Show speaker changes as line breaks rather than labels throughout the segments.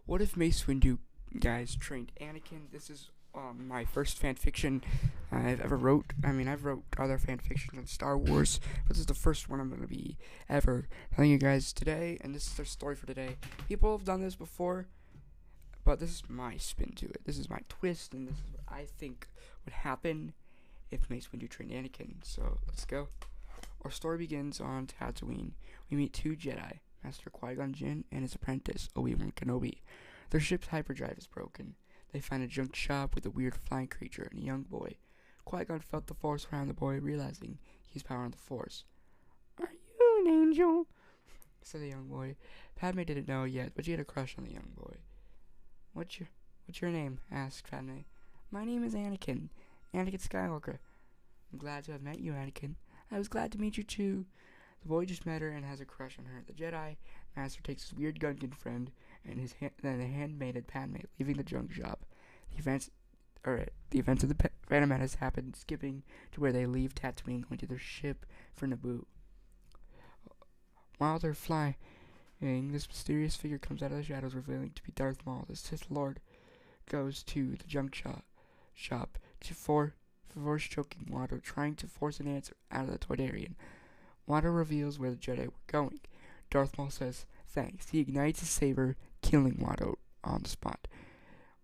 What if Mace Windu, guys, trained Anakin? This is my first fan fiction I've ever wrote. I mean, I've wrote other fan fictions on Star Wars, but this is the first one I'm going to be ever telling you guys today, and this is their story for today. People have done this before, but this is my spin to it. This is my twist, and this is what I think would happen if Mace Windu trained Anakin. So, let's go. Our story begins on Tatooine. We meet two Jedi, Master Qui-Gon Jinn and his apprentice, Obi-Wan Kenobi. Their ship's hyperdrive is broken. They find a junk shop with a weird flying creature and a young boy. Qui-Gon felt the Force around the boy, realizing he's powering the Force. "Are you an angel?" said the young boy. Padme didn't know yet, but she had a crush on the young boy. What's your name?" asked Padme. "My name is Anakin. Anakin Skywalker." "I'm glad to have met you, Anakin." "I was glad to meet you too." The boy just met her and has a crush on her. The Jedi Master takes his weird Gungan friend and then the handmaiden Padme, leaving the junk shop. The events of the Phantom Menace happen, skipping to where they leave Tatooine, going to their ship for Naboo. While they're flying, this mysterious figure comes out of the shadows, revealing to be Darth Maul. The Sith Lord goes to the junk shop to force choking Watto, trying to force an answer out of the Toydarian. Watto reveals where the Jedi were going. Darth Maul says thanks. He ignites his saber, killing Watto on the spot.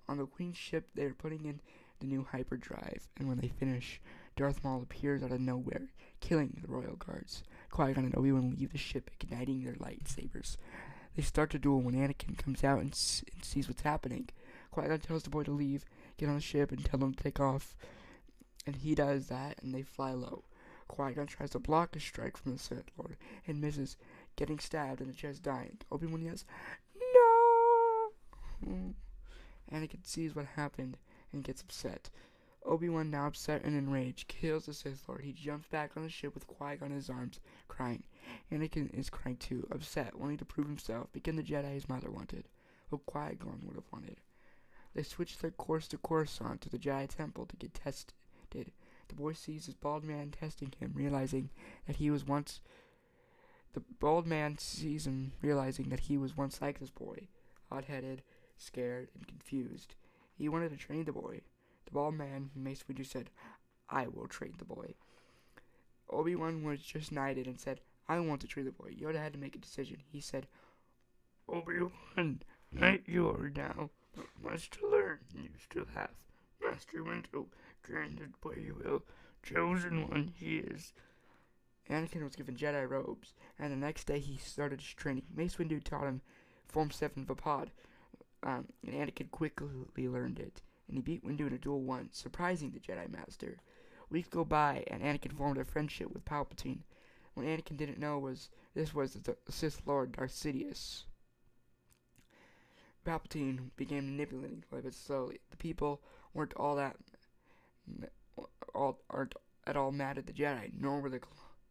On the Queen's ship, they are putting in the new hyperdrive, and when they finish, Darth Maul appears out of nowhere, killing the royal guards. Qui-Gon and Obi-Wan leave the ship, igniting their lightsabers. They start to duel when Anakin comes out and sees what's happening. Qui-Gon tells the boy to leave, get on the ship, and tell him to take off. And he does that, and they fly low. Qui-Gon tries to block a strike from the Sith Lord and misses, getting stabbed in the chest, dying. Obi-Wan yells, "No!" Anakin sees what happened and gets upset. Obi-Wan, now upset and enraged, kills the Sith Lord. He jumps back on the ship with Qui-Gon in his arms, crying. Anakin is crying too, upset, wanting to prove himself, become the Jedi his mother wanted, what Qui-Gon would have wanted. They switch their course to Coruscant to the Jedi Temple to get tested. The boy sees his bald man testing him, realizing that he was once like this boy, hot-headed, scared, and confused. He wanted to train the boy. The bald man, Mace Windu, said, "I will train the boy." Obi-Wan was just knighted and said, "I want to train the boy." Yoda had to make a decision. He said, "Obi-Wan, knight you are now, but much to learn you still have. Master Windu, train the boy you will. Chosen one he is." Anakin was given Jedi robes, and the next day he started his training. Mace Windu taught him Form 7 Vapod, and Anakin quickly learned it, and he beat Windu in a duel once, surprising the Jedi Master. Weeks go by, and Anakin formed a friendship with Palpatine. What Anakin didn't know was this was the Sith Lord Darth Sidious. Palpatine began manipulating the but slowly. The people weren't aren't at all mad at the Jedi, nor were the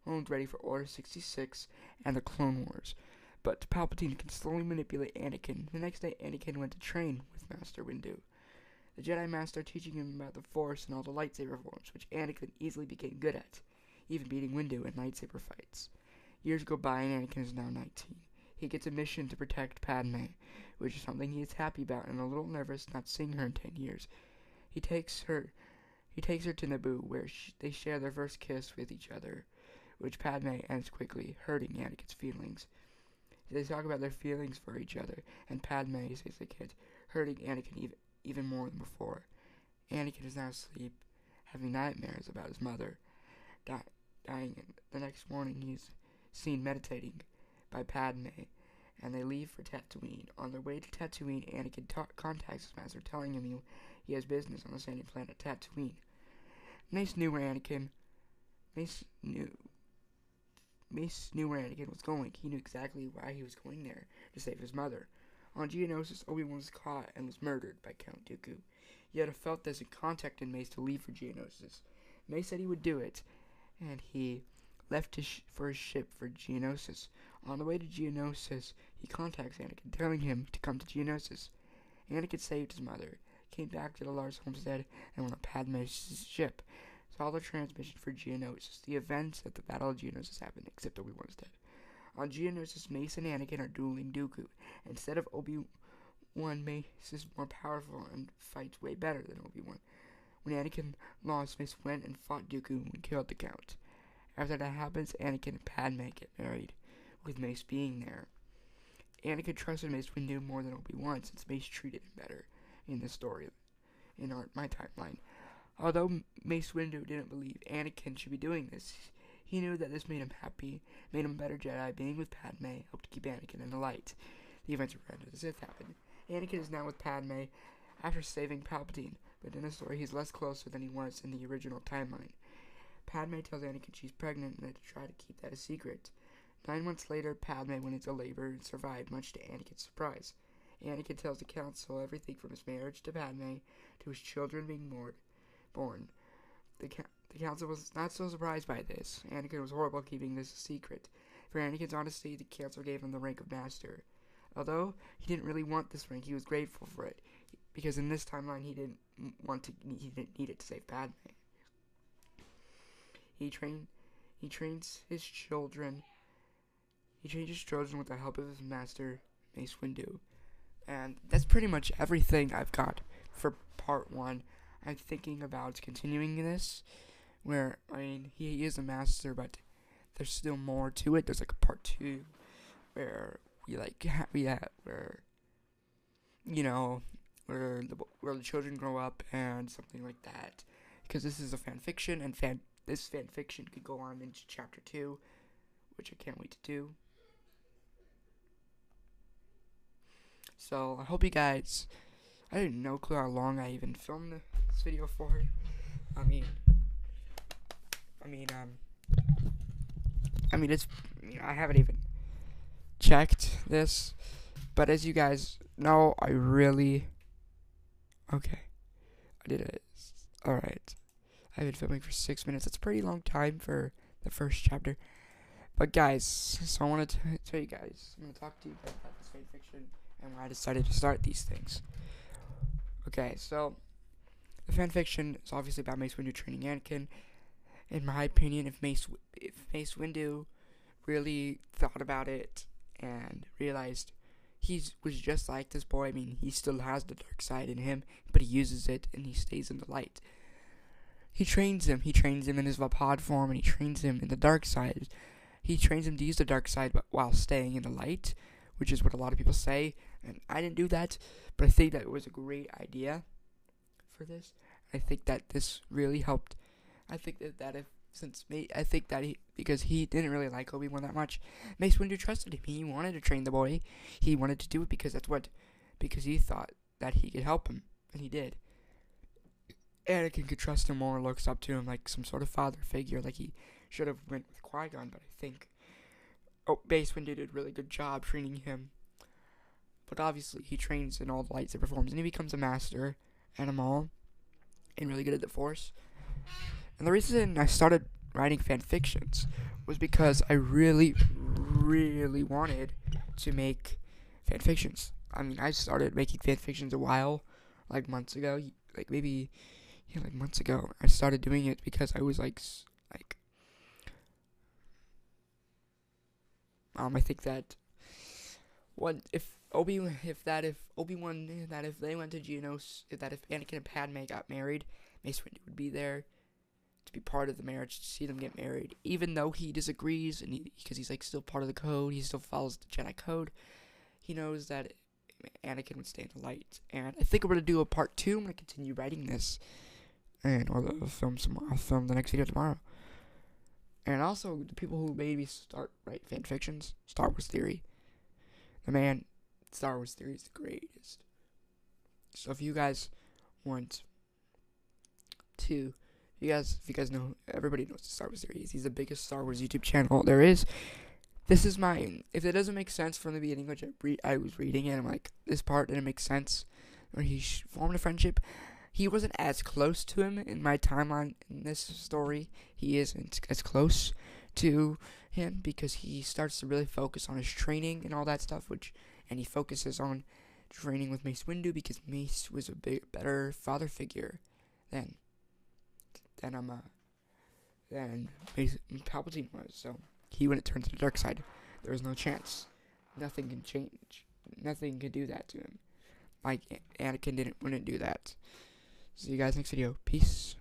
clones ready for Order 66 and the Clone Wars. But Palpatine can slowly manipulate Anakin. The next day, Anakin went to train with Master Windu, the Jedi Master, teaching him about the Force and all the lightsaber forms, which Anakin easily became good at, even beating Windu in lightsaber fights. Years go by, and Anakin is now 19. He gets a mission to protect Padme, which is something he is happy about and a little nervous not seeing her in 10 years. He takes her to Naboo, where they share their first kiss with each other, which Padme ends quickly, hurting Anakin's feelings. They talk about their feelings for each other, and Padme says they can't, hurting Anakin even more than before. Anakin is now asleep, having nightmares about his mother dying, and the next morning he's seen meditating by Padme, and they leave for Tatooine. On their way to Tatooine, Anakin contacts his master, telling him he has business on the sandy planet Tatooine. Mace knew where Anakin was going. He knew exactly why he was going there, to save his mother. On Geonosis, Obi-Wan was caught and was murdered by Count Dooku. Yoda felt this and contacted Mace to leave for Geonosis. Mace said he would do it, and he left for his ship for Geonosis. On the way to Geonosis, he contacts Anakin, telling him to come to Geonosis. Anakin saved his mother, came back to the Lars homestead, and went on Padme's ship. Saw the transmission for Geonosis. The events at the Battle of Geonosis happened, except Obi-Wan's dead. On Geonosis, Mace and Anakin are dueling Dooku. Instead of Obi-Wan Obi-Wan Mace is more powerful and fights way better than Obi-Wan. When Anakin lost, Mace went and fought Dooku and killed the Count. After that happens, Anakin and Padme get married, with Mace being there. Anakin trusted Mace Windu more than Obi-Wan since Mace treated him better in the story, in my timeline. Although Mace Windu didn't believe Anakin should be doing this, he knew that this made him happy, made him a better Jedi. Being with Padme helped keep Anakin in the light. The events of Revenge of the Sith happened. Anakin is now with Padme after saving Palpatine, but in the story he's less closer than he was in the original timeline. Padme tells Anakin she's pregnant and to try to keep that a secret. 9 months later, Padme went into labor and survived, much to Anakin's surprise. Anakin tells the Council everything from his marriage to Padme to his children being born. The Council was not so surprised by this. Anakin was horrible keeping this a secret. For Anakin's honesty, the Council gave him the rank of Master. Although he didn't really want this rank, he was grateful for it, because in this timeline he didn't need it to save Padme. He trains his children. He trained his children with the help of his master, Mace Windu. And that's pretty much everything I've got for part 1. I'm thinking about continuing this, where, he is a master, but there's still more to it. There's like a part 2, where where the children grow up and something like that. Because this is a fan fiction, and this fan fiction could go on into chapter 2, which I can't wait to do. So I hope you guys. I had no clue how long I even filmed this video for. I haven't even checked this, but as you guys know, I did it. Alright. I've been filming for 6 minutes. That's a pretty long time for the first chapter. But guys, so I want to tell you guys, I'm going to talk to you guys about this fanfiction and why I decided to start these things. Okay, so the fanfiction is obviously about Mace Windu training Anakin. In my opinion, if Mace Windu really thought about it and realized he was just like this boy, he still has the dark side in him, but he uses it and he stays in the light. He trains him in his Vapod form, and he trains him in the dark side. He trains him to use the dark side but while staying in the light, which is what a lot of people say, and I didn't do that, but I think that it was a great idea for this. I think that this really helped. I think because he didn't really like Obi-Wan that much, Mace Windu trusted him. He wanted to train the boy. He wanted to do it because he thought that he could help him, and he did. Anakin could trust him more, looks up to him like some sort of father figure, like he should have went with Qui-Gon, but I think Mace Windu did a really good job training him. But obviously, he trains in all the lightsaber forms, and he becomes a master at them all, and really good at the Force. And the reason I started writing fan fictions was because I really, really wanted to make fan fictions. I started making fan fictions a while, months ago, months ago. I started doing it because I was I think that if they went to Geonos, if Anakin and Padme got married, Mace Windu would be there to be part of the marriage, to see them get married, even though he disagrees, and because he's still part of the code, he still follows the Jedi code. He knows that Anakin would stay in the light, and I think I'm gonna do a part 2. I'm gonna continue writing this, I'll film the next video tomorrow. And also, the people who made me start write fan fictions, Star Wars Theory. Star Wars Theory is the greatest. So if you guys want to, if you guys know, everybody knows the Star Wars Theory is. He's the biggest Star Wars YouTube channel there is. This is mine. If it doesn't make sense from the beginning, which I was reading it, I'm like, this part didn't make sense, or he formed a friendship. He wasn't as close to him in my timeline in this story. He isn't as close to him because he starts to really focus on his training and all that stuff, and he focuses on training with Mace Windu because Mace was a better father figure than Palpatine was. So he wouldn't turn to the dark side. There was no chance. Nothing can change. Nothing could do that to him. Anakin wouldn't do that. See you guys next video. Peace.